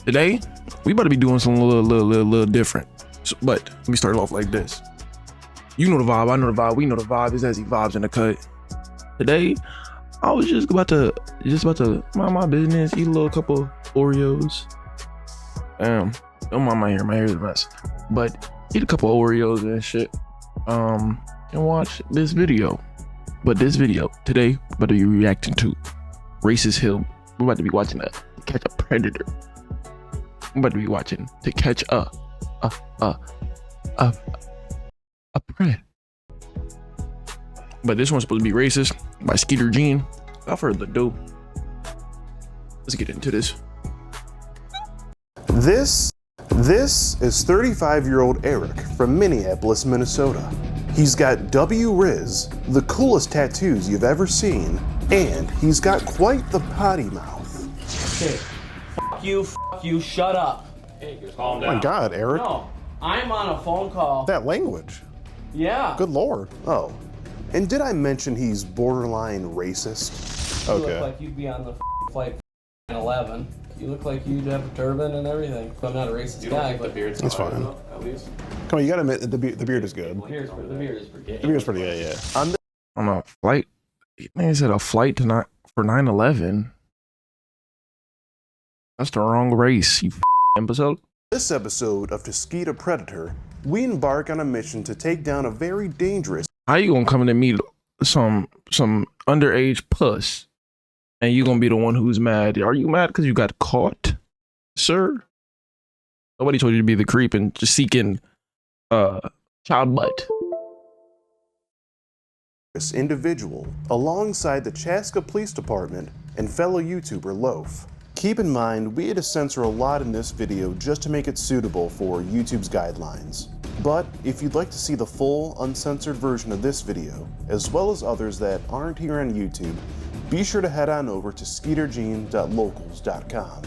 Today, we about to be doing some little different. So, but let me start off like this. You know the vibe, I know the vibe, we know the vibe. It's Sassy vibes in the cut. Today, I was just about to mind my business, eat a little couple Oreos. Don't mind my hair is a mess. But eat a couple Oreos and shit. And watch this video. But this video today, we're about to be reacting to Racist Hill. We're about to be watching to catch a predator. I'm about to be watching to catch a PRED. But this one's supposed to be Racist by Skeeter Jean. Without further ado, let's get into this. This is 35-year-old Eric from Minneapolis, Minnesota. He's got W-Riz, the coolest tattoos you've ever seen, and he's got quite the potty mouth. Okay, fuck you, shut up. Hey, calm down. Oh my God, Eric. No, I'm on a phone call. That language. Yeah. Good Lord. Oh, and did I mention he's borderline racist? You look like you'd be on the flight 9/11. You look like you'd have a turban and everything. So I'm not a racist guy, but the beard's fine. At least. Come on, you gotta admit the beard is good. The beard is pretty good. The beard's pretty good, yeah. On a flight, they said a flight to for 9/11. That's the wrong race, you imbecile. This episode of To Skeet a Predator, we embark on a mission to take down a very dangerous. How you gonna come in and meet some underage puss, and you gonna be the one who's mad? Are you mad because you got caught, sir? Nobody told you to be the creep and just seeking child butt. This individual alongside the Chaska Police Department and fellow YouTuber Loaf. Keep in mind, we had to censor a lot in this video just to make it suitable for YouTube's guidelines. But if you'd like to see the full, uncensored version of this video, as well as others that aren't here on YouTube, be sure to head on over to skeeterjean.locals.com.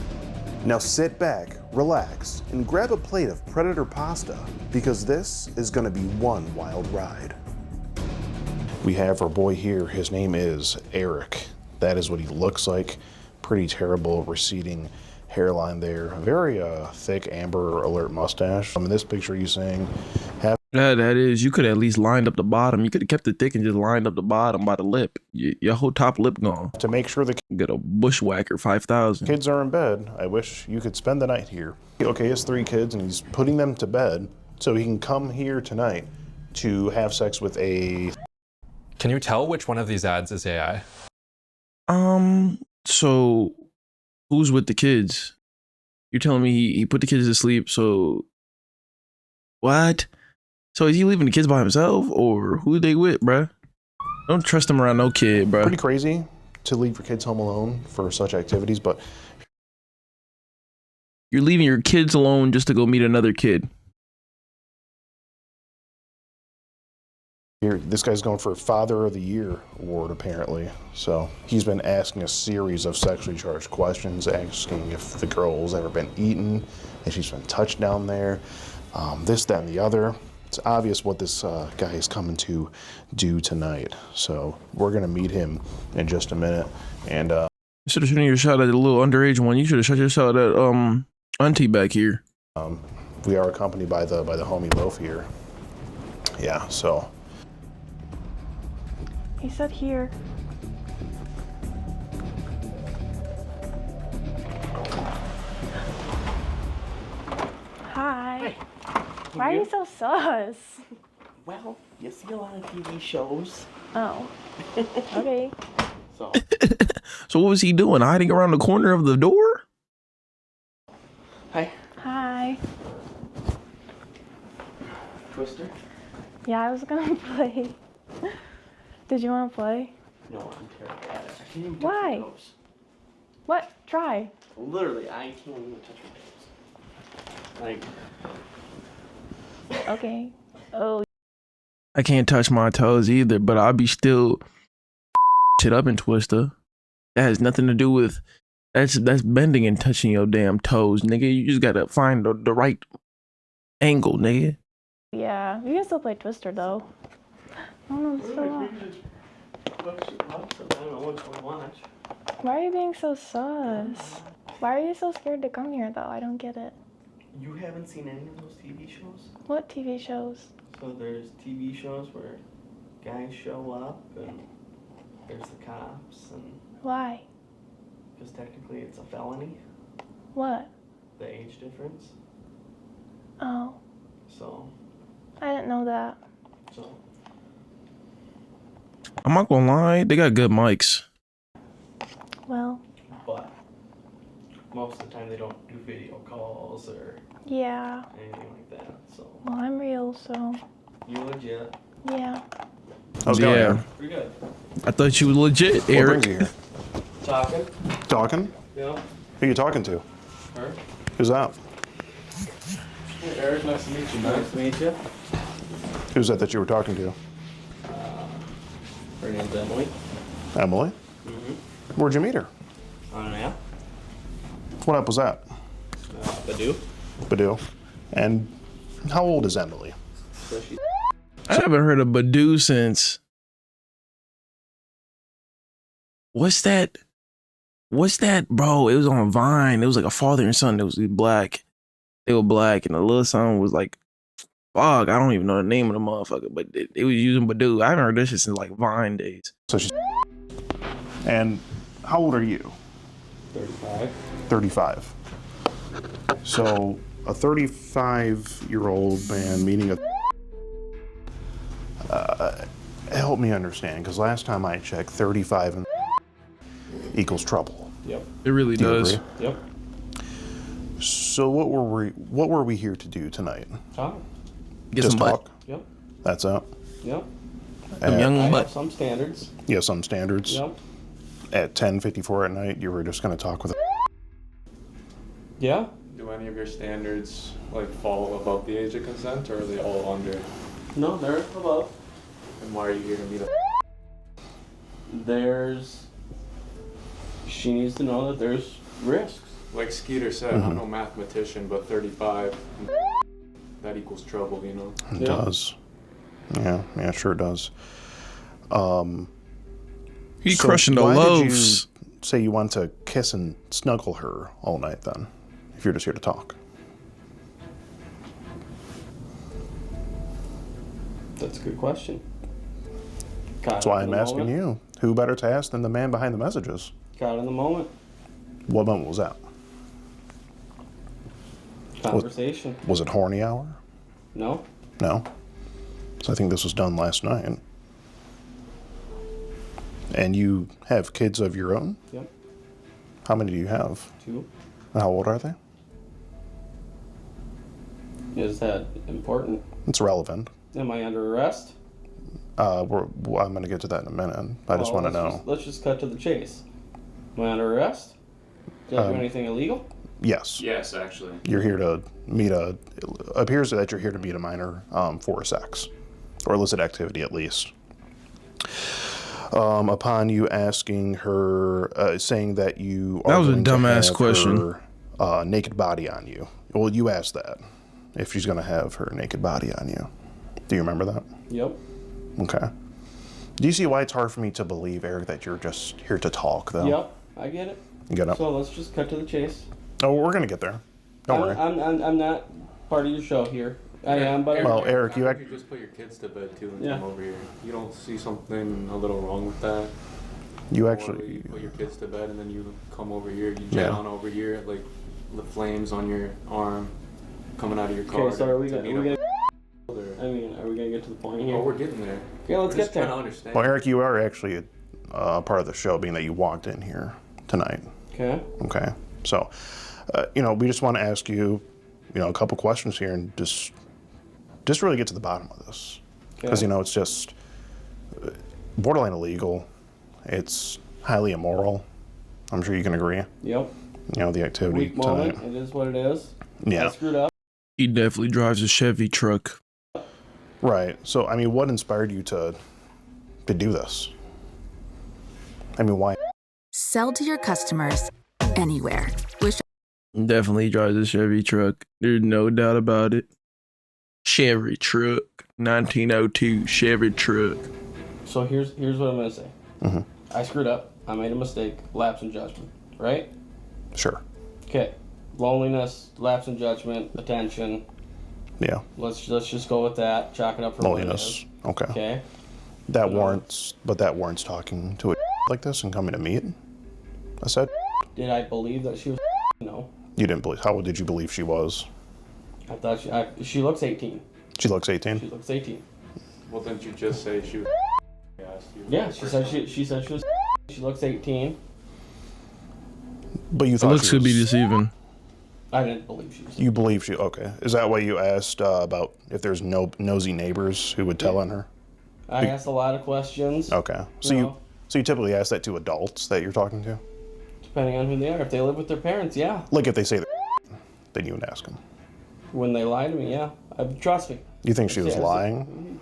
Now sit back, relax, and grab a plate of Predator pasta, because this is going to be one wild ride. We have our boy here. His name is Eric. That is what he looks like. Pretty terrible receding hairline there. Very thick amber alert mustache. In this picture you saying that is, you could at least lined up the bottom. You could have kept it thick and just lined up the bottom by the lip. Your whole top lip gone. To make sure the get a bushwhacker 5,000. Kids are in bed. I wish you could spend the night here. Okay, he has 3 kids and he's putting them to bed so he can come here tonight to have sex with a. Can you tell which one of these ads is AI? So who's with the kids? You're telling me he put the kids to sleep, so what? So is he leaving the kids by himself, or who they with, bruh? Don't trust him around no kid, bruh. Pretty crazy to leave your kids home alone for such activities, but you're leaving your kids alone just to go meet another kid. Here, this guy's going for Father of the Year award, apparently. So he's been asking a series of sexually charged questions, asking if the girl's ever been eaten, if she's been touched down there, this, that, and the other. It's obvious what this guy is coming to do tonight. So we're gonna meet him in just a minute. And instead of shooting your shot at the little underage one, you should have shot your shot at auntie back here. We are accompanied by the homie Loaf here. Yeah, so. He said here. Hi. Hey. Why are you so sus? Well, you see a lot of TV shows. Oh. Okay. So. So what was he doing? Hiding around the corner of the door? Hi. Hi. Twister? Yeah, I was gonna play. Did you want to play? No, I'm terrible at it. I can't even touch Why? my toes. What? Try. Literally, I can't even touch my toes. Like. Okay. Oh. I can't touch my toes either, but I'll be still shit up in Twister. That has nothing to do with that's bending and touching your damn toes, nigga. You just gotta find the right angle, nigga. Yeah, we can still play Twister though. I don't know, it's so long. I don't know which one to watch. Why are you being so sus? Why are you so scared to come here, though? I don't get it. You haven't seen any of those TV shows? What TV shows? So there's TV shows where guys show up and there's the cops, and Why? because technically it's a felony, What? the age difference. Oh, So, I didn't know that. so I'm not gonna lie, they got good mics. Well, but most of the time they don't do video calls or yeah. anything like that. So Well, I'm real, so you legit, yeah. How's it going? Yeah. Aaron? pretty good. I thought you was legit, What Eric. brings you here? Talking, Talking? yeah. Who you talking to? Her. Who's that? Hey, Eric, nice to meet you. Nice to meet you. Who's that you were talking to? Her name's Emily. Emily? Where'd you meet her? On an app. What app was that? Badoo. Badoo. And how old is Emily? So she. I haven't heard of Badoo since. What's that? What's that, bro? It was on Vine. It was like a father and son that was black. They were black, and the little son was like, fuck, I don't even know the name of the motherfucker, but they was using Badoo. I haven't heard this shit since like Vine days. So she's. And how old are you? 35. 35. So a 35-year-old man meeting a. Help me understand, because last time I checked, 35 and equals trouble. Yep. It really Do you does. agree? Yep. So what were we here to do tonight? Talk. Get Just some butt. talk. Yep. That's it. Yep. Some At, young I butt. have some standards. yeah, some standards. Yep. At 10:54 at night, you were just going to talk with. Yeah. Do any of your standards like fall above the age of consent, or are they all under? No, they're above. And why are you here to meet up? She needs to know that there's risks. Like Skeeter said, I'm no mathematician, but 35, that equals trouble, you know? It Yeah. does. Yeah, sure does. He So crushing the why loaves. did you say you want to kiss and snuggle her all night then, if you're just here to talk? That's a good question. That's why I'm asking you. Who better to ask than the man behind the messages? Caught in the moment. What moment was that? Conversation. Was it horny hour? No. No. So I think this was done last night. And you have kids of your own? Yep. How many do you have? 2. And how old are they? Is that important? It's relevant. Am I under arrest? I'm going to get to that in a minute. I just Well, want to know. Let's just cut to the chase. Am I under arrest? Did I do anything illegal? Yes. Yes, actually. You're here to meet it appears that you're here to meet a minor for sex, or illicit activity at least. Upon you asking her, saying that you are That was a going to dumbass have question. her naked body on you. Well, you asked that, if she's going to have her naked body on you. Do you remember that? Yep. Okay. Do you see why it's hard for me to believe, Eric, that you're just here to talk, though? Yep. I get it. You get it? So let's just cut to the chase. Oh, we're going to get there. Don't worry. I'm not part of your show here. I am, but Well, Eric, you You just put your kids to bed too and Yeah. come over here. You don't see something a little wrong with that? You Or actually... you put your kids to bed and then you come over here, you Yeah. jet on over here, like the flames on your arm coming out of your car. okay. So are we to gonna? meet Are we up gonna? with her. I mean, are we gonna get to the point here? Oh, we're getting there. Okay, let's We're just get there. trying to understand. Well, Eric, you are actually part of the show, being that you walked in here tonight. Okay. Okay. So, we just want to ask you, a couple questions here and just really get to the bottom of this. Because, Okay. it's just borderline illegal. It's highly immoral. I'm sure you can agree. Yep. The activity Weak tonight. moment. It is what it is. I Yeah. screwed up. He definitely drives a Chevy truck. Right. So, what inspired you to do this? Why? Sell to your customers anywhere with Definitely drives a Chevy truck. There's no doubt about it. Chevy truck. 1902 Chevy truck. So here's what I'm gonna say. Mm-hmm. I screwed up. I made a mistake. Lapse in judgment. Right? Sure. Okay, loneliness, lapse in judgment, attention. Yeah. Let's just go with that. Chalk it up for Loneliness. Okay. Okay. That warrants talking to a like this and coming to meet. I said. Did I believe that she was? No. You didn't believe. How did you believe she was? I thought she looks 18. She looks 18. She looks 18. Well, didn't you just say she was? Yeah, she said she was. She looks 18. But you The thought looks she could be was, deceiving. I didn't believe she was. You believe she? Okay. Is that why you asked about if there's no nosy neighbors who would tell on her? I asked a lot of questions. Okay. So No. you typically ask that to adults that you're talking to? Depending on who they are. If they live with their parents, yeah. Like if they say then you would ask them. When they lie to me, yeah. Trust me. You think she was Yeah, lying?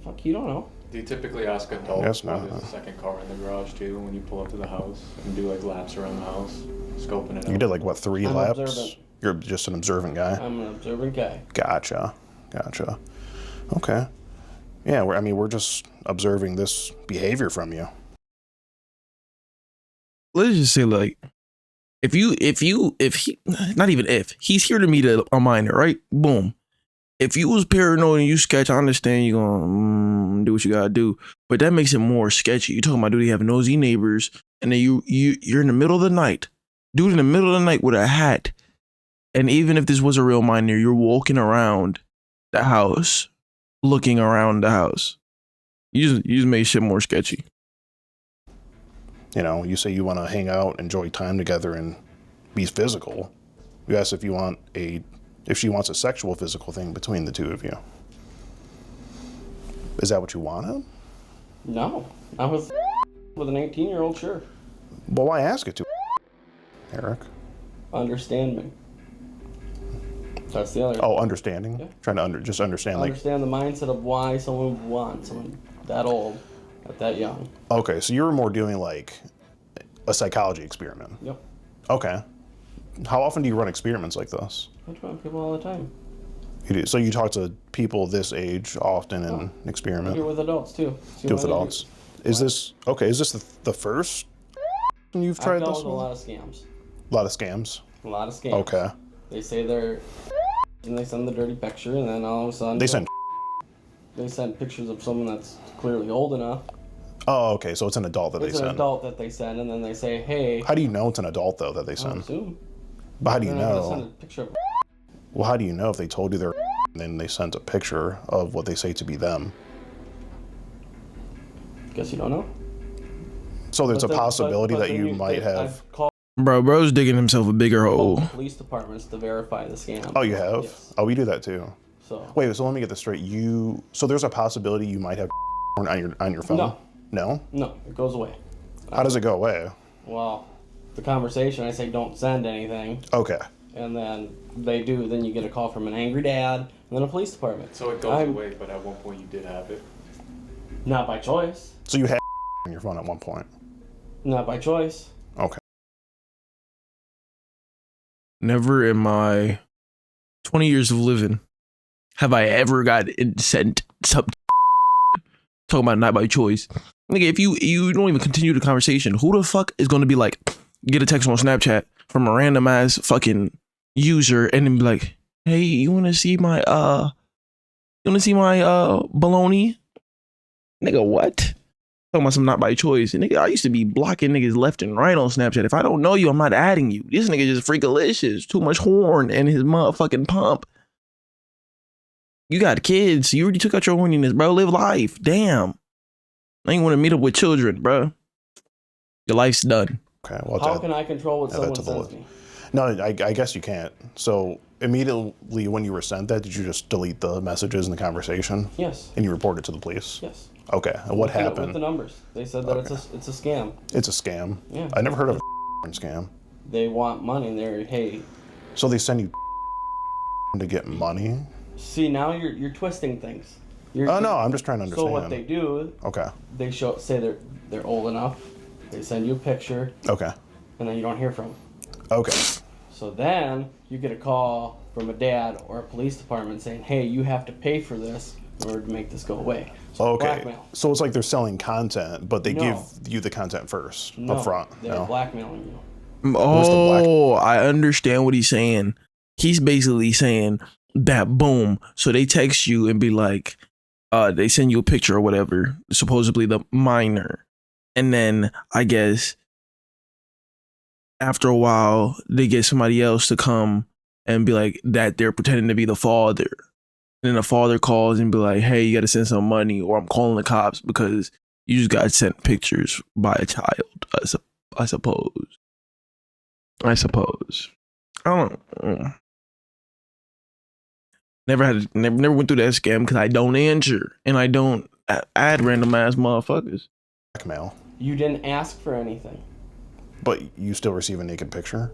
Fuck, you don't know. Do you typically ask adults Yes, no, when there's a second car in the garage too, when you pull up to the house and do like laps around the house, scoping it out? You did like what, 3 I'm laps? observant. You're just an observant guy. I'm an observant guy. Gotcha. Okay. Yeah, we're just observing this behavior from you. Let's just say, like, if he, not even if, he's here to meet a minor, right? Boom. If you was paranoid and you sketch, I understand you gonna do what you gotta do, but that makes it more sketchy. You talking about, do they have nosy neighbors? And then you're in the middle of the night, dude, in the middle of the night with a hat, and even if this was a real minor, you're walking around the house, looking around the house. You just made shit more sketchy. You know, you say you want to hang out, enjoy time together, and be physical. You ask if she wants a sexual physical thing between the two of you. Is that what you wanted? No. I was with an 18-year-old, sure. Well, why ask it to Eric? Understand me. That's the other. Oh, understanding? Yeah. Trying to just understand, like, Understand the mindset of why someone would want someone that old at that young. okay, so you were more doing like a psychology experiment. Yep. Okay. How often do you run experiments like this? I talk to people all the time. You do. So you talk to people this age often and I experiment? do it with adults too. See Do what with I adults? Is this the first you've tried I've dealt this with a one? lot of scams. A lot of scams. A lot of scams. Okay. They say they're and they send the dirty picture, and then all of a sudden They send. they send pictures of someone that's clearly old enough. Oh, okay. So it's an adult that It's they an send. adult that they send, and then they say, "Hey." How do you know it's an adult though that they I send? assume. But how do you They're not gonna send know? a picture of. Well, how do you know if they told you they're and then they sent a picture of what they say to be them? Guess you don't know. So there's But a then- possibility but that then you might have. I've called Bro's digging himself a bigger hole. police departments to verify the scam. Oh, you have? Yes. Oh, we do that too. So. Wait, so let me get this straight. So there's a possibility you might have on your phone? No. No? No, it goes away. How does it go away? Well, the conversation, I say don't send anything, Okay. and then they do. Then you get a call from an angry dad, and then a police department. So it goes away, but at one point you did have it. Not by choice. So you had on your phone at one point. Not by choice. Okay. Never in my 20 years of living have I ever got sent something. Talking about not by choice. Nigga, if you don't even continue the conversation, who the fuck is going to be like, get a text on Snapchat from a random ass fucking user and then be like, hey, you want to see my baloney? Nigga, what? Talking about some not by choice. Nigga, I used to be blocking niggas left and right on Snapchat. If I don't know you, I'm not adding you. This nigga just freakalicious. Too much horn in his motherfucking pump. You got kids. You already took out your horniness, bro. Live life. Damn. I ain't want to meet up with children, bro. Your life's done. Okay. Well, How can I control what add someone that to the sends list. me? No, I guess you can't. So immediately when you were sent that, did you just delete the messages in the conversation? Yes. And you reported it to the police? Yes. Okay. And what With the happened? numbers. They said that Okay. it's a scam. It's a scam. Yeah. I never heard of a scam. They want money, and they're hey. So they send you to get money? See, now you're twisting things. Oh no, I'm just trying to understand. So what they do, Okay. they say they're old enough. They send you a picture, Okay. and then you don't hear from them. Okay. So then you get a call from a dad or a police department saying, "Hey, you have to pay for this in order to make this go away." So Okay. blackmail. So it's like they're selling content, but they No. give you the content first No, up front. they're blackmailing you. Oh, I understand what he's saying. He's basically saying that boom. So they text you and be like, they send you a picture or whatever, supposedly the minor. And then I guess after a while, they get somebody else to come and be like that they're pretending to be the father. And then the father calls and be like, hey, you got to send some money or I'm calling the cops because you just got sent pictures by a child, I suppose. I don't know. Never went through that scam because I don't answer and I don't add random ass motherfuckers. Blackmail. You didn't ask for anything. But you still receive a naked picture?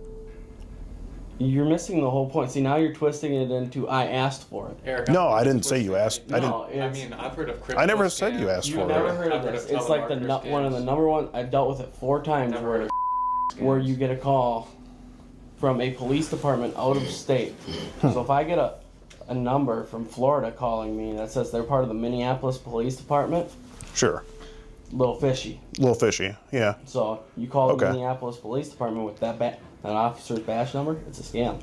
You're missing the whole point. See, now you're twisting it into I asked for it. Eric, No, I didn't say you asked. No, I mean, I've heard of crypto I never said you asked You've for never it. heard of I've heard this. of It's like the telemarketer one of the scams. number one. I've dealt with it 4 times Never heard where of you get a call from a police department out of state. So if I get a number from Florida calling me that says they're part of the Minneapolis Police Department, Sure. little fishy. A little fishy, yeah. So you call the Okay. Minneapolis Police Department with that officer's badge number, it's a scam.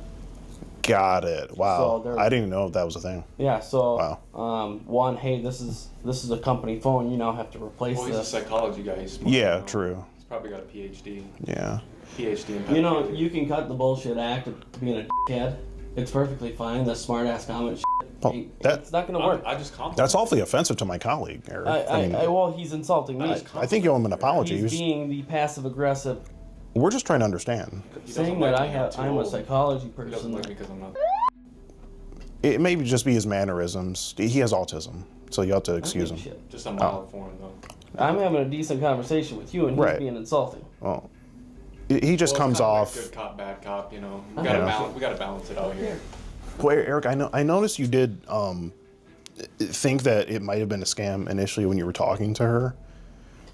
Got it. Wow. So I didn't even know that was a thing. Yeah. So Wow. one, hey, this is a company phone. You now have to replace Well, he's a this. psychology guy. Yeah, true. He's probably got a PhD. Yeah. PhD in You know, pedophilia. you can cut the bullshit act of being a dickhead. It's perfectly fine. The smart ass comment shit. Well, It's not gonna work. I just compliment. That's awfully offensive to my colleague, Eric. Well, he's insulting me. I think you owe him an apology. He's being the passive aggressive, We're just trying to understand. He doesn't saying like that me, I'm too I'm a old. psychology He doesn't person. like me because I'm not. It may just be his mannerisms. He has autism, so you have to excuse him. Shit. Just a mild form, though. I'm having a decent conversation with you, and he's Right. being insulting. Well, he just Well, comes it's kinda like off. good cop, bad cop. You know, Yeah. we gotta balance it out here. Well, Eric, I noticed you did think that it might have been a scam initially when you were talking to her.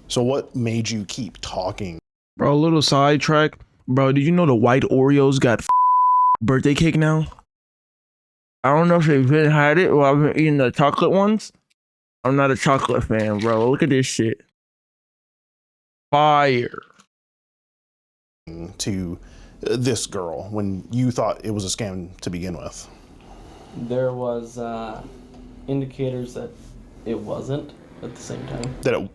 So what made you keep talking? Bro, a little sidetrack. Bro, did you know the white Oreos got birthday cake now? I don't know if they've been had it or I've been eating the chocolate ones. I'm not a chocolate fan, bro. Look at this shit. Fire. To this girl when you thought it was a scam to begin with? There was indicators that it wasn't at the same time.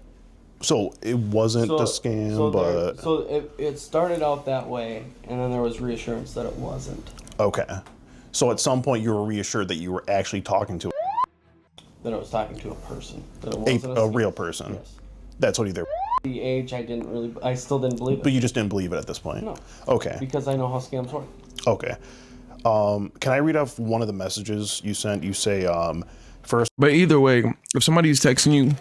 So it wasn't a scam, but it started out that way, and then there was reassurance that it wasn't. okay. So at some point you were reassured that you were actually talking to That I was talking to a person. That it wasn't a real person. Yes. That's what either. The age, I still didn't believe it. But you just didn't believe it at this point. No. Okay. Because I know how scams work. Okay. Can I read off one of the messages you sent? You say, first. But either way, if somebody's texting you,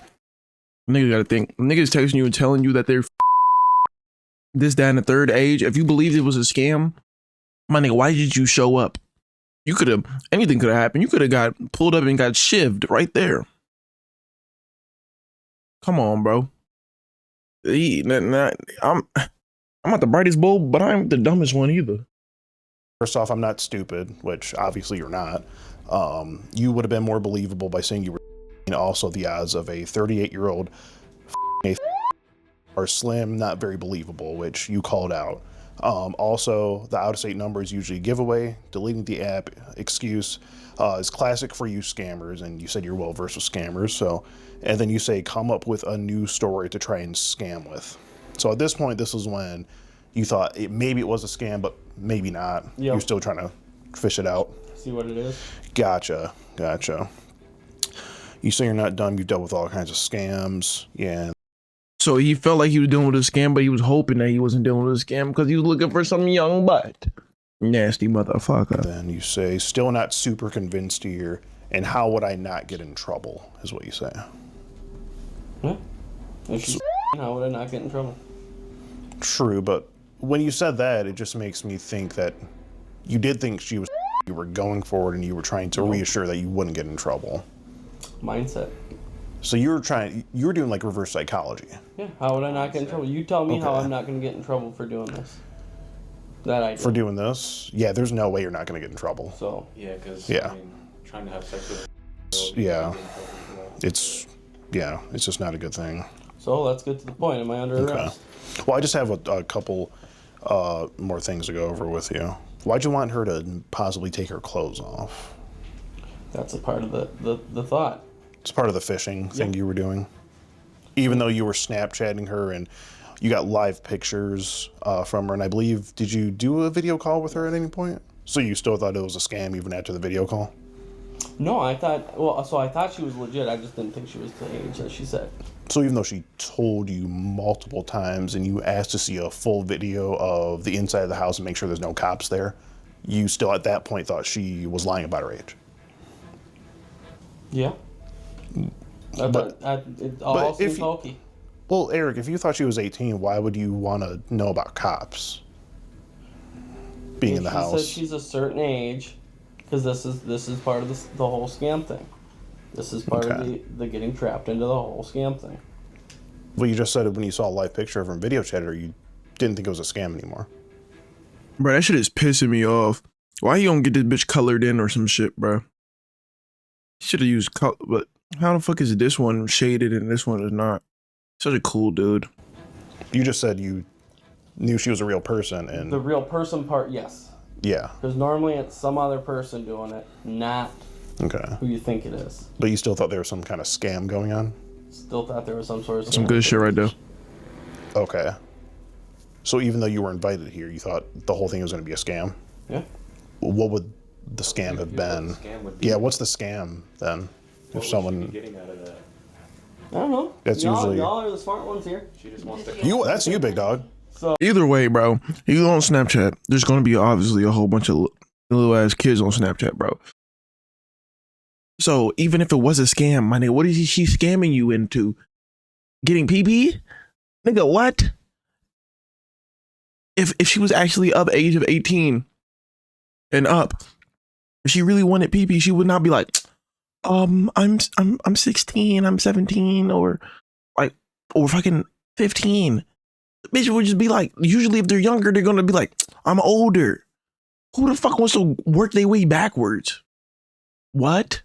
nigga gotta think. Niggas texting you and telling you that they're this, that, and the third age. If you believed it was a scam, my nigga, why did you show up? You could have, anything could have happened. You could have got pulled up and got shivved right there. Come on, bro. I'm not the brightest bulb, but I'm the dumbest one either. First off, I'm not stupid, which obviously you're not. You would have been more believable by saying you were. And also, the odds of a 38-year-old are slim, not very believable, which you called out. Also, the out-of-state number is usually a giveaway. Deleting the app excuse is classic for you scammers, and you said you're well versed with scammers. So, and then you say come up with a new story to try and scam with. So at this point, this is when you thought maybe it was a scam, but maybe not. Yep. You're still trying to fish it out. See what it is? Gotcha. You say you're not dumb. You've dealt with all kinds of scams. Yeah. So he felt like he was dealing with a scam, but he was hoping that he wasn't dealing with a scam because he was looking for some young butt. Nasty motherfucker. Then you say, still not super convinced here. And how would I not get in trouble, is what you say. Huh? If she's how would I not get in trouble? True, but when you said that, it just makes me think that you did think she was you were going forward and you were trying to reassure that you wouldn't get in trouble. Mindset. So you were doing like reverse psychology. Yeah, how would I not get in trouble? You tell me how Okay. I'm not going to get in trouble for doing this. That I did. For doing this, yeah, there's no way you're not going to get in trouble. So, Yeah, because Yeah. I mean, trying to have sex with. Yeah. It's just not a good thing. let's get to the point. Am I under Okay. arrest? Well, I just have a couple more things to go over with you. Why'd you want her to possibly take her clothes off? That's a part of the thought. It's part of the fishing thing you were doing. Even though you were Snapchatting her and you got live pictures from her, and I believe, did you do a video call with her at any point? So you still thought it was a scam even after the video call? No, I thought she was legit. I just didn't think she was the age that she said. So even though she told you multiple times and you asked to see a full video of the inside of the house and make sure there's no cops there, you still at that point thought she was lying about her age? Yeah. It all seems hokey. Well, Eric, if you thought she was 18, why would you want to know about cops being in the house? She said she's a certain age, because this is part of the whole scam thing. This is part of the getting trapped into the whole scam thing. Well, you just said when you saw a live picture of her in video chat, or you didn't think it was a scam anymore. Bro, that shit is pissing me off. Why you don't get this bitch colored in or some shit, bro? Should have used color, but how the fuck is this one shaded and this one is not? Such a cool dude. You just said you knew she was a real person, and The real person part, yes. yeah. Because normally it's some other person doing it, not Okay. who you think it is. But you still thought there was some kind of scam going on? Still thought there was some sort of Some good shit right there. Okay. So even though you were invited here, you thought the whole thing was going to be a scam? Yeah. What would the scam have been? Yeah, what's the scam then? If someone... Getting out of that. I don't know. That's y'all, usually- y'all are the smart ones here. She just wants to. That's you, big dog. Either way, bro, you on Snapchat, there's gonna be obviously a whole bunch of little ass kids on Snapchat, bro. So even if it was a scam, my nigga, what is she scamming you into? Getting PP? Nigga, what? If she was actually of age of 18 and up, if she really wanted PP, she would not be like, I'm 16, I'm 17, or fucking 15. Bitch would just be like, usually if they're younger, they're gonna be like, I'm older. Who the fuck wants to work their way backwards? What?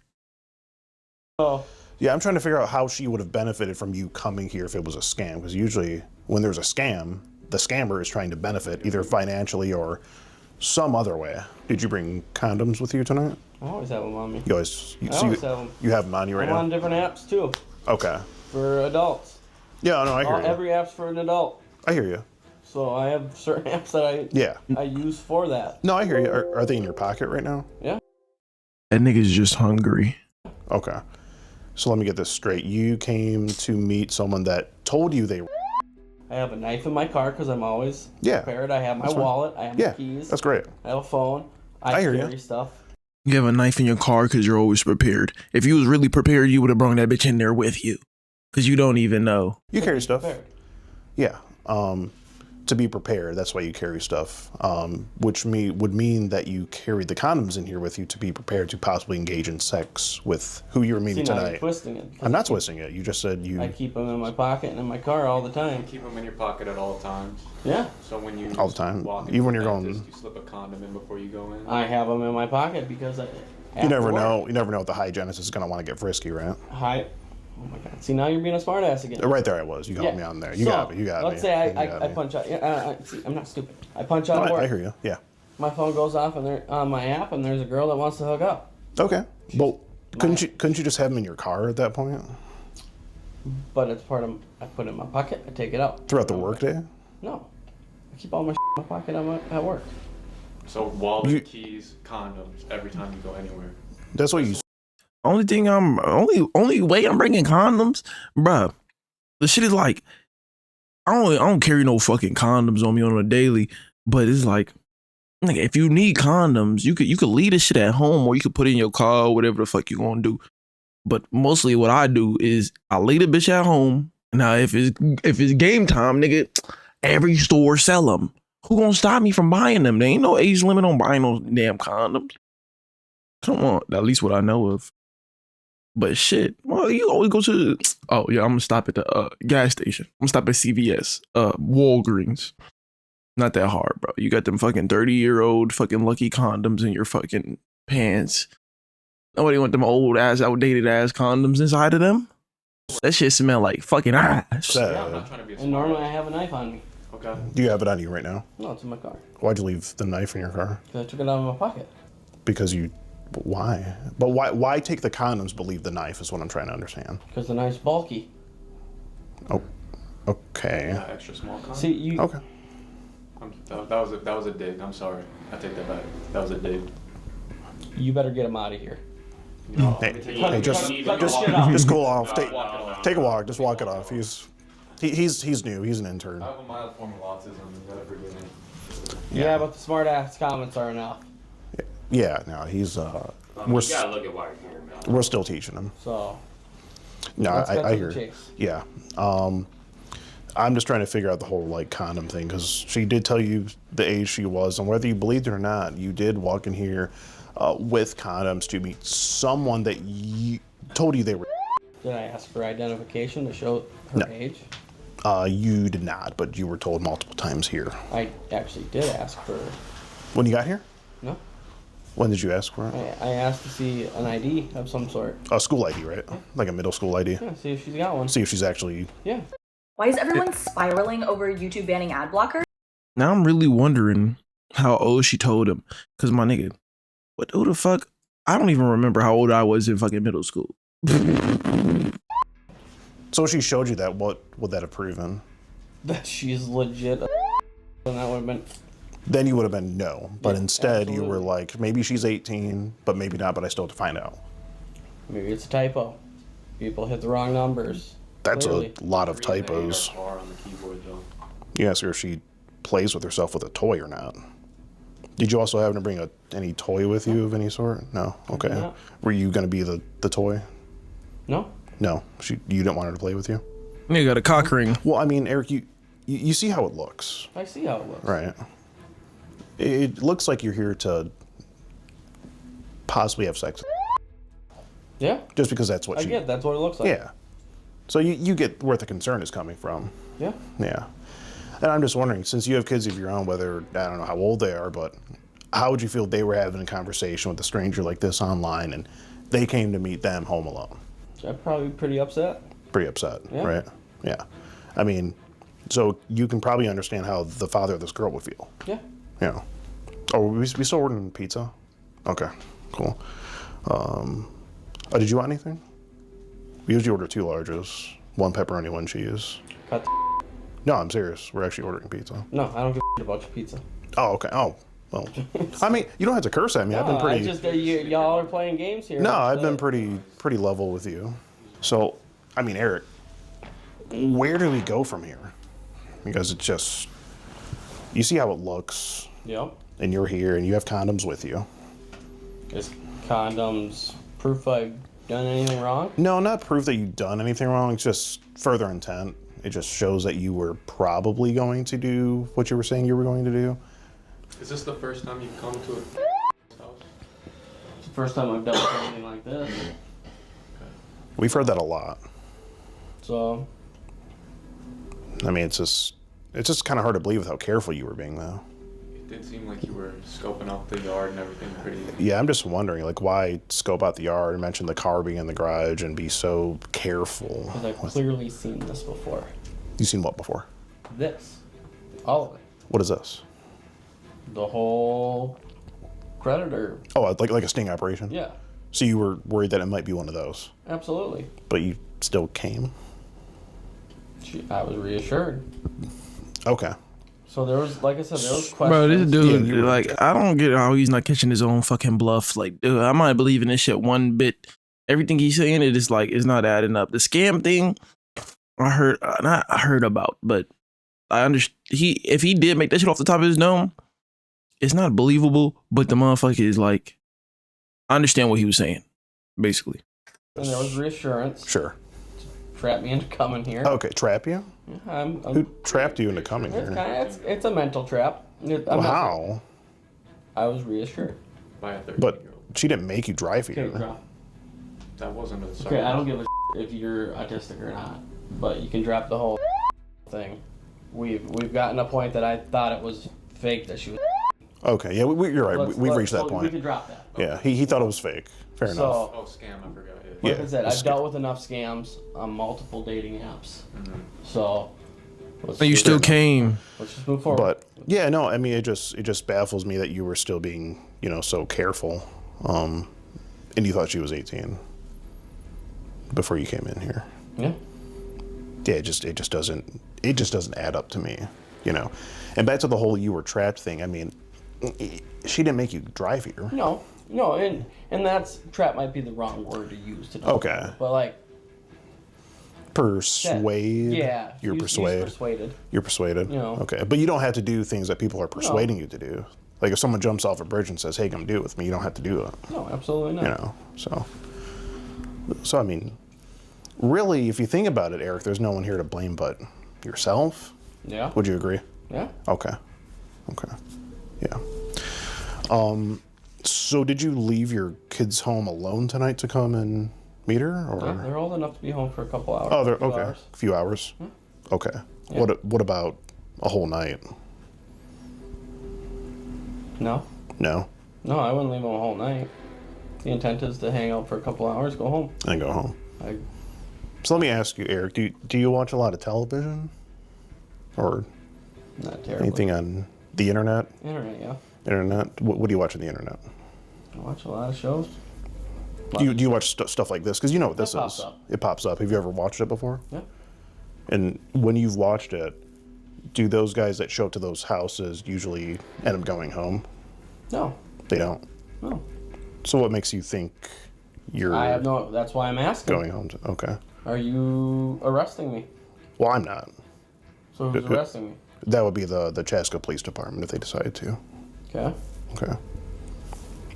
Oh, Yeah, I'm trying to figure out how she would have benefited from you coming here if it was a scam. Because usually when there's a scam, the scammer is trying to benefit either financially or some other way. Did you bring condoms with you tonight? I always have them on me. You always, I always have them. you have them on you right I'm now? on different apps too Okay. for adults. Yeah, no, I hear you. Every app's for an adult. I hear you. So I have certain apps that I use for that. No, I hear you. Are they in your pocket right now? Yeah. That nigga's just hungry. Okay. So let me get this straight. You came to meet someone that told you they were... I have a knife in my car because I'm always Yeah. prepared. I have my That's fine. wallet. I have my keys. That's great. I have a phone. I hear carry you. stuff. You have a knife in your car because you're always prepared. If you was really prepared, you would have brought that bitch in there with you. Because you don't even know. You carry stuff. Prepared. Yeah. To be prepared, that's why you carry stuff. Which would mean that you carried the condoms in here with you to be prepared to possibly engage in sex with who you were meeting See, now you're tonight. twisting it. I'm not twisting it. You just said you... I keep them in my pocket and in my car all the time. Keep them in your pocket at all times. Yeah. So when you All the time? walk Even when into you're the going- dentist, you slip a condom in before you go in. I have them in my pocket because I. You never know. You never know if the hygienist is going to want to get frisky, right? Hi. Oh my God. See, now you're being a smartass again. Right there I was. You got me on there. You got me. You got me. Let's say You got I me. punch out. See, I'm not stupid. I punch out. No, work. I hear you. Yeah. My phone goes off and they're on my app, and there's a girl that wants to hook up. Okay. Well, couldn't you just have them in your car at that point? But it's part of. I put it in my pocket. I take it out Throughout the workday? No, I keep all my in my pocket at work. So wallet, keys, condoms, every time you go anywhere. That's what you... Only way I'm bringing condoms, bruh. The shit is like, I don't carry no fucking condoms on me on a daily, but it's like, if you need condoms, you could leave this shit at home or you could put it in your car or whatever the fuck you gonna do. But mostly what I do is I leave the bitch at home. Now if it's game time, nigga, every store sell them. Who gonna stop me from buying them? There ain't no age limit on buying those damn condoms. Come on, at least what I know of. But shit, well, you always go to, oh yeah, I'm gonna stop at the gas station. I'm gonna stop at CVS, Walgreens. Not that hard, bro. You got them fucking 30-year-old fucking lucky condoms in your fucking pants. Nobody want them old ass, outdated ass condoms inside of them. That shit smell like fucking ass. Yeah, I'm not trying to be a And normally I smart. have a knife on me. Okay. Okay. Do you have it on you right now? No, it's in my car. Why'd you leave the knife in your car? Because I took it out of my pocket. Because you, why? But why take the condoms but leave the knife is what I'm trying to understand. Because the knife's bulky. Oh, okay. Yeah, extra small con. See, you. Okay. That was a dig. I'm sorry. I take that back. That was a dig. You better get him out of here. No, Hey, just just cool off. No, Take a walk. Just walk it off. He's new. He's an intern. I have a mild form of autism. You gotta forgive me. Yeah, but the smart ass comments are enough. Yeah. No, he's You gotta look at why you're here, man. we're still teaching him. So. No, let's cut I to hear. the chase. Yeah. I'm just trying to figure out the whole like condom thing because she did tell you the age she was, and whether you believed it or not, you did walk in here with condoms to meet someone that told you they were. Did I ask for identification to show her No. age? You did not, but you were told multiple times here. I actually did ask for. When you got here? No. When did you ask for it? I asked to see an ID of some sort. A school ID, right? Like a middle school ID. Yeah, see if she's got one. See if she's actually. Yeah. Why is everyone spiraling over YouTube banning ad blocker? Now I'm really wondering how old she told him. Cause my nigga, who the fuck? I don't even remember how old I was in fucking middle school. So if she showed you that, what would that have proven? That she's legit. And that would have been. Then you would have been no. But Yeah, instead you were absolutely. like, maybe she's 18, but maybe not, but I still have to find out. Maybe it's a typo. People hit the wrong numbers. That's Clearly. a lot of typos. R on the keyboard though. You ask her if she plays with herself with a toy or not. Did you also happen to bring any toy with you of any sort? No? Okay. No. Were you going to be the toy? No. No. You didn't want her to play with you? Nigga got a cock ring. Well, I mean, Eric, you see how it looks, I see how it looks. right? It looks like you're here to possibly have sex. Yeah. Just because that's what I get. That's what it looks like. Yeah. So you get where the concern is coming from. Yeah. Yeah. And I'm just wondering, since you have kids of your own, whether, I don't know how old they are, but how would you feel if they were having a conversation with a stranger like this online and they came to meet them home alone? I'd probably be pretty upset. Pretty upset, Yeah. right? Yeah. I mean, so you can probably understand how the father of this girl would feel. Yeah. Yeah. Oh, we still ordering pizza? Okay, cool. Did you want anything? We usually order 2 larges, 1 pepperoni, 1 cheese. Cut. No, I'm serious. We're actually ordering pizza. No, I don't give a about your pizza. Oh, okay. Oh, well. I mean, you don't have to curse at me. I've been No, pretty. I just y'all are playing games here. No, I've been pretty level with you. So, I mean, Eric, where do we go from here? Because it's just, you see how it looks, Yep. and you're here, and you have condoms with you. Is condoms proof I've done anything wrong? No, not proof that you've done anything wrong. It's just further intent. It just shows that you were probably going to do what you were saying you were going to do. Is this the first time you've come to a house? It's the first time I've done something like this. We've heard that a lot. So, I mean, it's just kind of hard to believe with how careful you were being, though. It did seem like you were scoping out the yard and everything pretty. Yeah, I'm just wondering, like, why scope out the yard and mention the car being in the garage and be so careful? because I've clearly seen this before. You've seen what before? This. All of it. What is this? The whole predator. Oh, like a sting operation? Yeah, So you were worried that it might be one of those, absolutely. but you still came? I was reassured. Okay. So there was, like I said, there was questions. Bro, this dude, Yeah, you were- like, I don't get how he's not catching his own fucking bluff. Like, dude, I'm not believing this shit one bit. Everything he's saying, it is like, it's not adding up. The scam thing, I heard about, but I understand. If he did make that shit off the top of his dome, it's not believable. But the motherfucker is like, I understand what he was saying, basically. And there was reassurance. Sure. Trapped me into coming here. Okay, trap you? I'm Who trapped you into coming it's, here? it's a mental trap. Well, how? I was reassured. By a 13-year-old. But she didn't make you drive Okay, here. drop. That wasn't a Okay, I don't give a if you're autistic or not, but you can drop the whole thing. We've gotten to a point that I thought it was fake that she was. Okay, yeah, you're right. We've reached that We point. can drop that. Yeah, he thought it was fake. Fair enough. So, Oh, scam, I forgot. like Yeah, I said, it's I've dealt with enough scams on multiple dating apps. So, Let's And you just- still came. Let's just move forward. But yeah, no, I mean, it just baffles me that you were still being, you know, so careful, and you thought she was 18 before you came in here. Yeah. Yeah, it just doesn't add up to me, you know. And back to the whole you were trapped thing. I mean, she didn't make you drive here. No, and that's trap might be the wrong word to use to Okay. describe it, but like Persuade. yeah, You're use persuaded. persuaded. You're persuaded. You know. Okay, but you don't have to do things that people are persuading you to do. Like if someone jumps off a bridge and says, "Hey, come do it with me," you don't have to do it. No, absolutely not. You know. So I mean, really, if you think about it, Eric, there's no one here to blame but yourself. Yeah. Would you agree? Yeah. Okay. Yeah. So did you leave your kids home alone tonight to come and meet her, or? Yeah, they're old enough to be home for a couple hours. Oh, they're few okay. hours. A few hours. Okay. Yeah. What about a whole night? No, No. I wouldn't leave them a whole night. The intent is to hang out for a couple hours, go home. And go home. I, So let me ask you, Eric. Do you watch a lot of television, or not terribly. anything on the internet? Internet, yeah. Internet. What do you watch on the internet? I watch a lot of shows. Do you watch stuff like this? Because you know what this It pops is. up. It pops up. Have you ever watched it before? Yeah. And when you've watched it, do those guys that show up to those houses usually end up going home? No. They don't. No. So what makes you think you're I have no. That's why I'm asking. going home? Okay. Are you arresting me? Well, I'm not. So who's arresting me? That would be the Chaska Police Department if they decided to. Okay. Okay.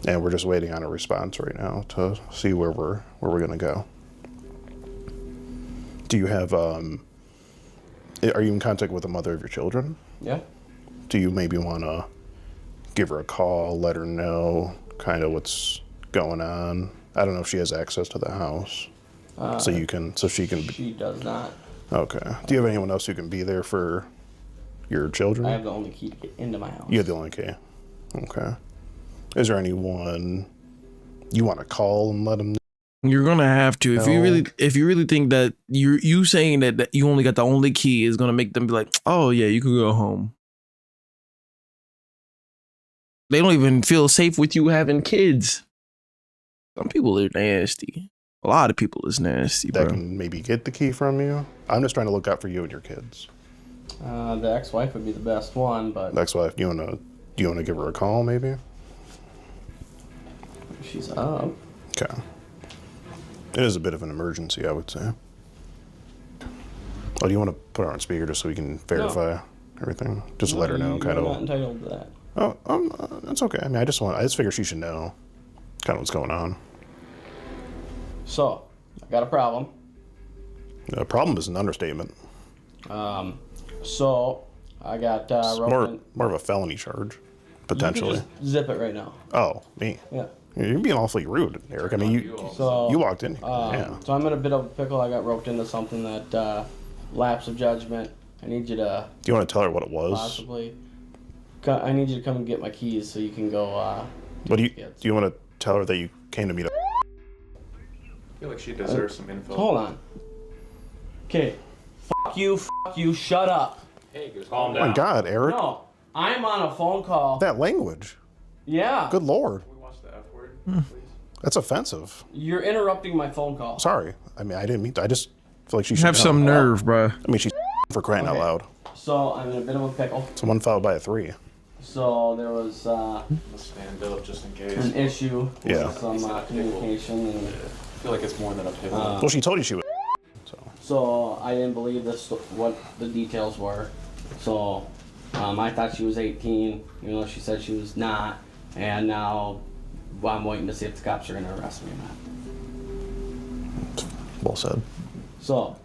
And we're just waiting on a response right now to see where we're gonna go. Do you have are you in contact with the mother of your children? Yeah. Do you maybe want to give her a call, let her know kind of what's going on? I don't know if she has access to the house, so she can. She does not. Okay. Do you have anyone else who can be there for your children? I have the only key to get into my house. You have the only key. Okay. Is there anyone you want to call and let them know? You're gonna have to if you really think that you saying that you only got the only key is gonna make them be like, oh yeah, you can go home. They don't even feel safe with you having kids. Some people are nasty. A lot of people is nasty, That bro. can maybe get the key from you? I'm just trying to look out for you and your kids. The ex-wife would be the best one, but Next wife, do you want to give her a call maybe? she's up. Okay. It is a bit of an emergency, I would say. Oh, do you want to put her on speaker just so we can verify everything? Just let her know, kind You're of. not entitled to that. Oh, that's okay. I mean, I just figure she should know kind of what's going on. So, I got a problem. The problem is an understatement. So I got It's roped in. more of a felony charge, potentially. You can just zip it right now. Oh, me. Yeah. You're being awfully rude, Eric. I mean, you walked in here. Yeah. So I'm in a bit of a pickle. I got roped into something that lapse of judgment. I need you to Do you want to tell her what it was? possibly. I need you to come and get my keys so you can go. But do kids. you want to tell her that you came to meet up? I feel like she deserves some info. Hold on. Okay. Fuck you. Shut up. Hey, just calm Oh down. my God, Eric. No, I'm on a phone call. That language. Yeah. Good Lord. Can we watch the F word, please? That's offensive. You're interrupting my phone call. Sorry. I mean, I didn't mean to. I just feel like she should Have know. some nerve, bro. I mean, she's for crying out Okay. loud. So I'm in a bit of a pickle. It's 1 followed by a 3. So there was Let's stand up just in case. an issue Yeah. with some communication, and I feel like it's more than a pickle. Well, she told you she was. so I didn't believe what the details were. So I thought she was 18, even though she said she was not. And now I'm waiting to see if the cops are going to arrest me or not. Well said. So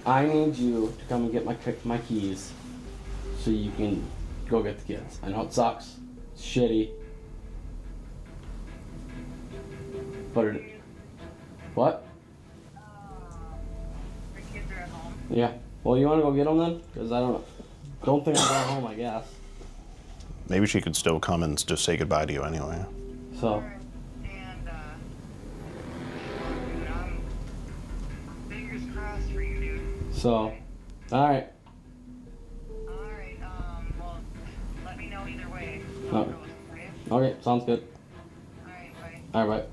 I need you to come and get my keys so you can go get the kids. I know it sucks. It's shitty. But what? The kids are at home. Yeah. Well, you want to go get them then? Because I don't think I'm going home, I guess. Maybe she could still come and just say goodbye to you anyway. So, And, dude, I'm fingers crossed for you, dude. all right. know either way. Oh. How it goes, okay? Okay, sounds good. Alright, bye. All right.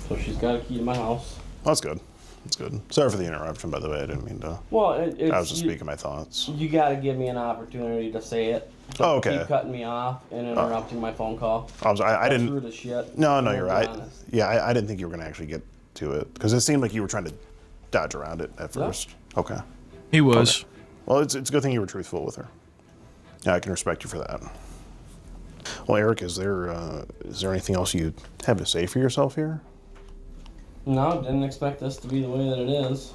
So she's got a key to my house. That's good. That's good. Sorry for the interruption, by the way. I didn't mean to. Well, I was just speaking my thoughts. You got to give me an opportunity to say it. Oh, okay. Keep cutting me off and interrupting my phone call. I didn't. Through the shit. No, I'm you're gonna be right. honest. Yeah, I didn't think you were gonna actually get to it because it seemed like you were trying to dodge around it at first. Okay. He was. Okay. Well, it's a good thing you were truthful with her. Yeah, I can respect you for that. Well, Eric, is there anything else you have to say for yourself here? No, didn't expect this to be the way that it is.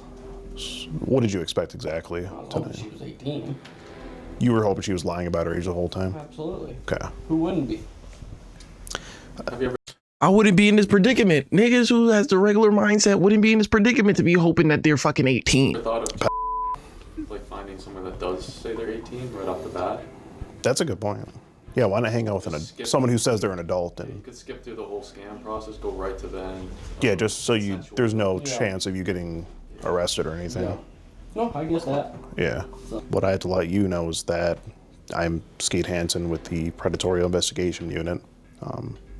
What did you expect exactly? I was hoping she was 18. You were hoping she was lying about her age the whole time? Absolutely. Okay. Who wouldn't be? Have you ever I wouldn't be in this predicament. Niggas who has the regular mindset wouldn't be in this predicament to be hoping that they're fucking 18. thought of like finding someone that does say they're 18 right off the bat? That's a good point. Yeah, why not hang out with someone who says they're an adult You and could skip through the whole scam process, go right to the end. yeah, just so there's no Yeah. chance of you getting arrested or anything. Yeah. No, I guess that. Yeah. So- What I had to let you know is that I'm Skeet Hansen with the Predatory Investigation Unit.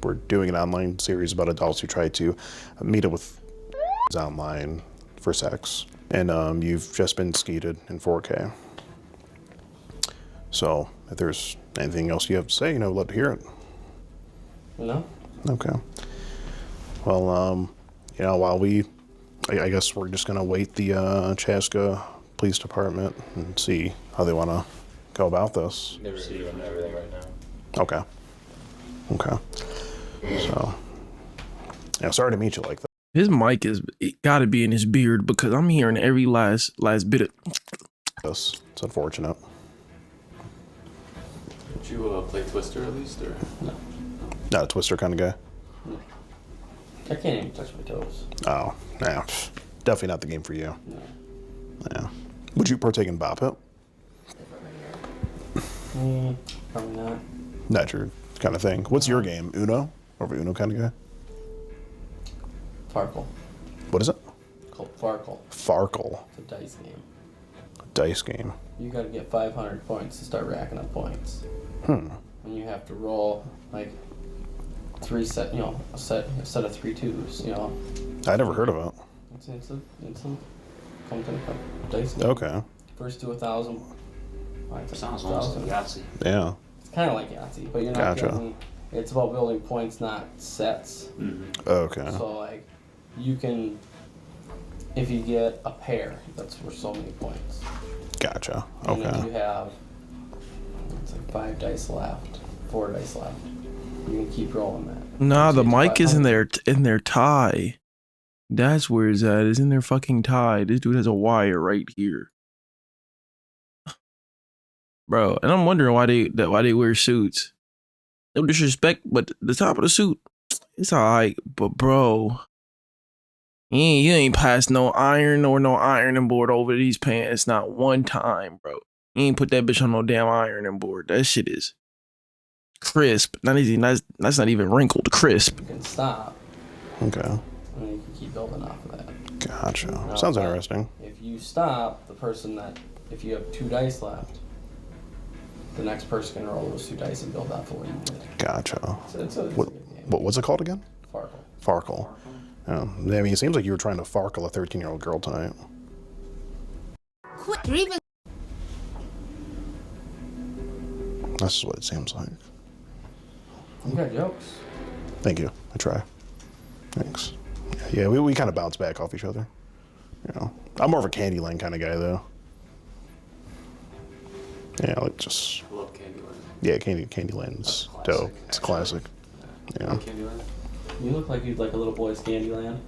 We're doing an online series about adults who try to meet up with online for sex. And you've just been skeeted in 4K. So if there's anything else you have to say, I'd love to hear it. No? Okay. Well, while I guess we're just gonna wait the Chaska Police Department and see how they want to go about this. They're reviewing everything right now. Okay. Okay. So, yeah, sorry to meet you like that. His mic is got to be in his beard because I'm hearing every last bit of. It's unfortunate. Would you play Twister at least, or? No. Not a Twister kind of guy. I can't even touch my toes. Oh, yeah, definitely not the game for you. No. Yeah. Would you partake in Bop It? Probably not. Not your kind of thing. What's your game? Uno? Over Uno kind of guy? Farkle. What is it? Called Farkle. Farkle. It's a dice game. Dice game. You got to get 500 points to start racking up points. And you have to roll like a set of 3 twos. I never heard of it. It's a dice game. Okay. First to 1,000. Sounds almost like Yahtzee. Yeah. It's kind of like Yahtzee, but you're not Gotcha. getting. It's about building points, not sets. Okay. So like, you can, if you get a pair, that's worth so many points. Gotcha. And if Okay. you have, it's like 5 dice left, 4 dice left, you can keep rolling that. Nah, So the it's mic is 500. in their tie. That's where it's at. It's in their fucking tie. This dude has a wire right here, bro. And I'm wondering why they wear suits. No disrespect, but the top of the suit, it's alright. But bro, you ain't passed no iron or no ironing board over these pants not one time, bro. You ain't put that bitch on no damn ironing board. That shit is crisp. That's not even wrinkled. Crisp. You can stop, Okay. and then you can keep building off of that. Gotcha. Now, Sounds if interesting. If you stop, if you have 2 dice left, the next person can roll those 2 dice and build off of what you did. Gotcha. It's a What, good game. what's it called again? Farkle. Farkle. Yeah. I mean, it seems like you were trying to farkle a 13-year-old girl tonight. Quit grieving. That's just what it seems like. You got jokes. Thank you. I try. Thanks. Yeah, we kind of bounce back off each other. I'm more of a Candyland kind of guy, though. Yeah, like just... I love Candyland. Yeah, Candyland's dope. It's a classic. I Yeah. like Candyland. You look like you'd like a little boy's Candyland.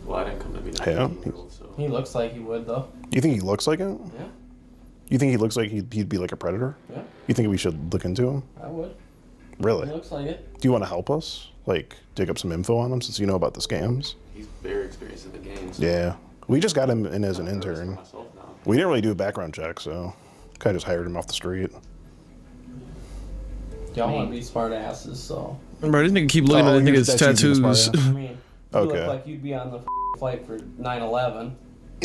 Well, I didn't come to be Yeah. 19-year-old, so. He looks like he would, though. You think he looks like it? Yeah, You think he looks like he'd be like a predator? yeah, You think we should look into him? I would. Really? He looks like it. Do you want to help us? Like, dig up some info on him since you know about the scams? He's very experienced in the game. So Yeah. We just got him in as an I'm nervous for intern. myself now. We didn't really do a background check, so kind of just hired him off the street. Y'all want to be smart asses, so. Bro, this nigga keep looking Oh, at the nigga's that's you being tattoos. smart, I mean, you Okay. look like you'd be on the flight for 9/11.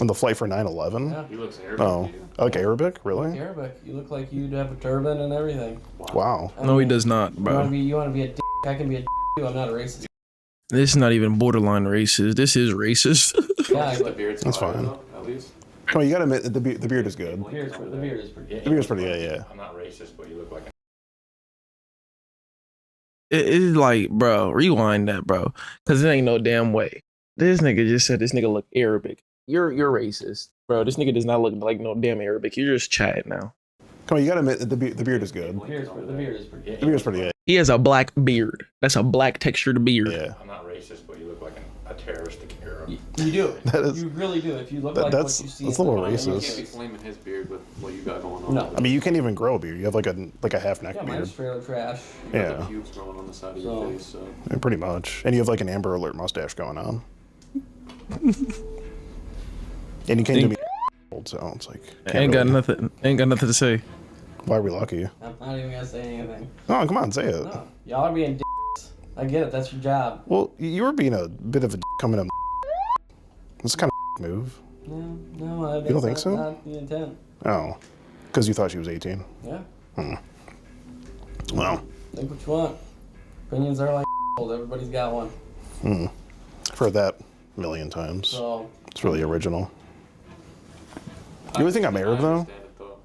On the flight for 9/11? Yeah. He looks Arabic. Oh, like Arabic? Really? Arabic. You look like you'd have a turban and everything. Wow. No, he does not, bro. You want to be a dick? I can be a dick too. I'm not a racist. This is not even borderline racist. This is racist. Yeah, The beard's That's fire, fine. though, at least. Come on, you gotta admit, the beard is good. the beard is pretty. The beard's pretty good, yeah. I'm not racist, but you look like It's like, bro, rewind that, bro. Cause it ain't no damn way. This nigga just said this nigga look Arabic. You're racist. Bro, this nigga does not look like no damn Arabic. You're just chatting now. Come on, you gotta admit, the beard is good. The beard is pretty. The beard's pretty good. He has a black beard. That's a black textured beard. Yeah. I'm not racist, but you look like a terroristic Arab. You do. That is- You really do. If you look that- like that's- what you see. that's in a the little comments. You racist. can't be flaming his beard with what you got going on. No. I mean, you can't even grow a beard. You have like a half neck Yeah, beard. mine's trailer trash. You got Yeah. the pubes growing on the side of So- your face, so. Yeah, pretty much. And you have like an Amber Alert mustache going on. And you can't do me old, so it's like Ain't got nothing to say. why are we lucky? I'm not even gonna say anything. Oh, come on, say it. No, y'all are being dicks. I get it. That's your job. Well, you were being a bit of a coming up. It's kind of move. No, You don't think so? Not the intent. Oh, because you thought she was 18. Yeah. Well, Think what you want. Opinions are like everybody's got one. I've heard that a million times. So It's really original. You really think I'm Arab though? understand it, though.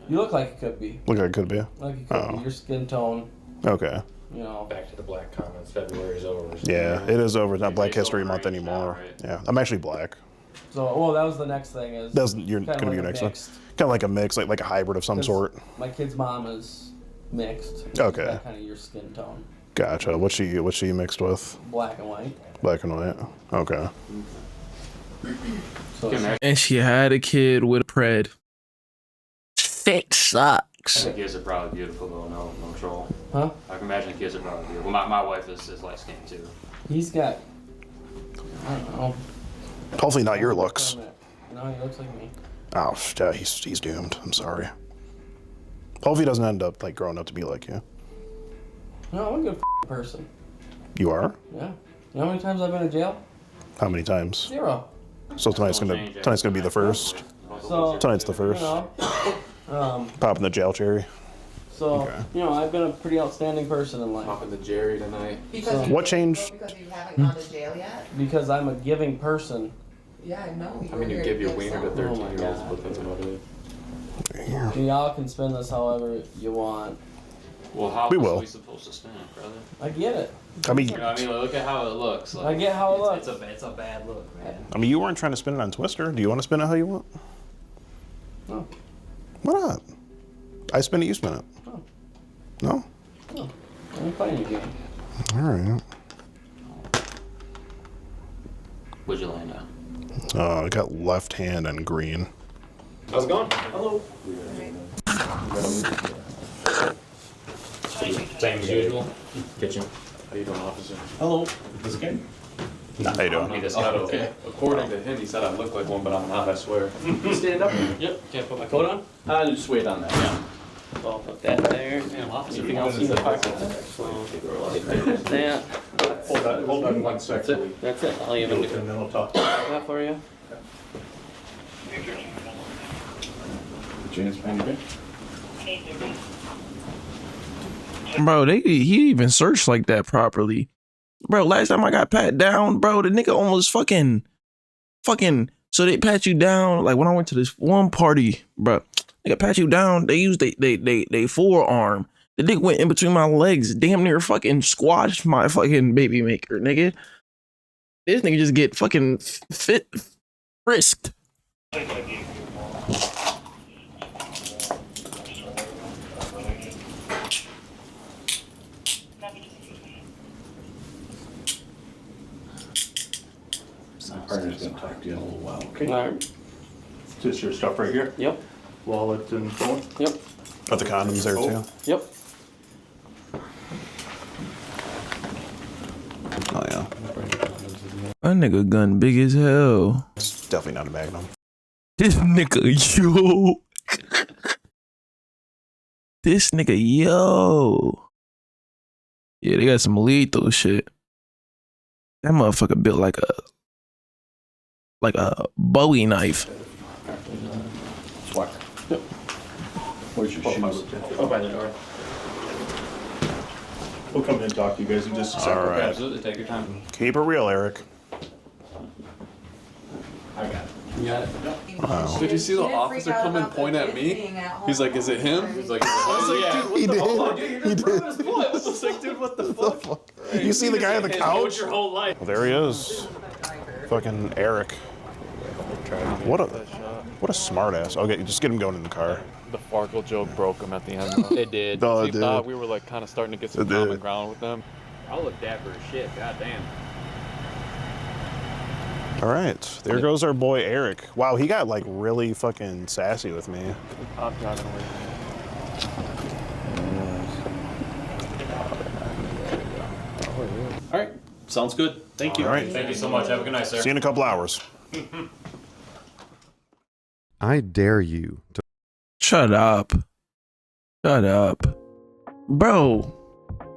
you look like it could be. Look like it could be. Like it could Oh. be. Your skin tone. Okay. You know. Back to the black comments. February's over. Yeah, it is over. It's not Black It's History over Month right now, anymore. right? Yeah, I'm actually black. So well, that was the next thing. Is That's you're kinda gonna be like your a next one. mixed. Kind of like a mix, like a hybrid of some 'Cause sort. My kid's mom is mixed. Okay. Kind of your skin tone. Gotcha. What's she mixed with? Black and white. Black and white. Okay. So You can And she had a kid with a PRED. Fake I sucks. think kids are probably beautiful though, no troll. Huh? I can imagine kids are probably beautiful. My wife is light skinned too. He's got. I don't know. Hopefully not your looks. No, he looks like me. Oh, yeah, he's doomed. I'm sorry. Hopefully he doesn't end up like growing up to be like you. No, I'm a good person. You are? Yeah. You know how many times I've been in jail? How many times? 0. So tonight's gonna be the first. So Tonight's the you first. know, Popping the jail cherry. so Okay. you know, I've been a pretty outstanding person in life Popping the Jerry tonight. Because What changed? Because you haven't gone to jail yet? because I'm a giving person. Yeah, I know. I mean, you give your wiener to Oh my 13-year-olds, God. but that's about it. And y'all can spend this however you want. Well, how We else will. are we supposed to spend it, brother? I get it. I mean, You know what I mean? Look at how it looks. Like, I get how it looks. It's a bad look, man. you weren't trying to spin it on Twister. Do you want to spin it how you want? No. Why not? I spin it, you spin it. Oh. No? I'm playing your game. All right. What'd you land on? I got left hand and green. How's it going? Hello. Same as usual. Kitchen. How you doing, officer? Hello. This okay? How you doing? Need this Oh, guy okay. According to him, he said I look like one, but I'm not, I swear. Stand up. Yep. Can't put my coat on. I'll just wait on that. Yeah. So I'll put that there. Anything else in the pocket? That. Hold on 1 second. That's it. I'll even do that for you. James Penny. Bro, he even searched like that properly. Bro, last time I got pat down, bro, the nigga almost fucking. So they pat you down. Like when I went to this one party, bro, they pat you down. They used they forearm. The dick went in between my legs, damn near fucking squashed my fucking baby maker, nigga. This nigga just get fucking frisked. Partner's gonna talk to you in a little while, okay? Alright. Just your stuff right here, Yep. wallet and phone. Yep. Got the condoms there too. Yep. Oh yeah. That nigga gun big as hell. It's definitely not a Magnum. This nigga, yo. This nigga, yo. Yeah, they got some lethal shit. That motherfucker built like a like a Bowie knife. Swag. Yep. Where's your shoes? Oh, by the door. We'll come in and talk to you guys in just a second. All right. Absolutely, take your time. Keep it real, Eric. I got it. You got it? Wow. Did you see the officer come and point at me? He's like, "Is it him?" He's like, "I was like, dude, what the fuck?" He did. I was like, "Dude, what the fuck?" You see the guy on the couch? Your whole life. Well, there he is. Fucking Eric. What a smart ass. Okay, just get him going in the car. The Farkle joke broke him at the end. Though. It did. No, it He did. thought we were like kind of starting to get some It did. common ground with them. I look dapper as shit. Goddamn. All right, there goes our boy Eric. Wow, he got like really fucking sassy with me. I'm driving away. All right. Sounds good. Thank you. All right. Thank you so much. Have a good night, sir. See you in a couple hours. I dare you to Shut up. Shut up. Bro,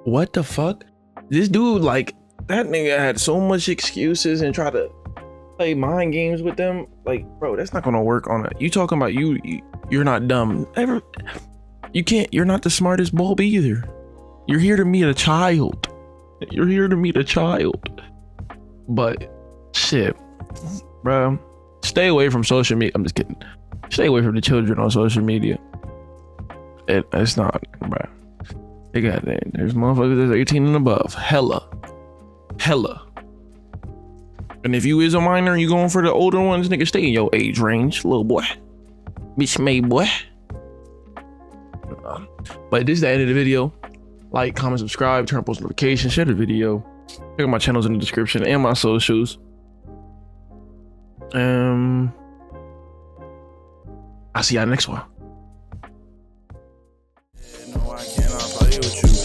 what the fuck? This dude, like, that nigga had so much excuses and tried to play mind games with them. Like, bro, that's not gonna work on it. You talking about you're not dumb. You can't, you're not the smartest bulb either. You're here to meet a child. You're here to meet a child. But, shit, bro, stay away from social media. I'm just kidding. Stay away from the children on social media. It's not, bro. They got that. There's motherfuckers that's 18 and above. Hella. And if you is a minor and you going for the older ones, nigga, stay in your age range, little boy. Bitch made boy. But this is the end of the video. Like, comment, subscribe, turn on post notifications, share the video. Check out my channels in the description and my socials. I'll see y'all next one. No, I cannot play with you.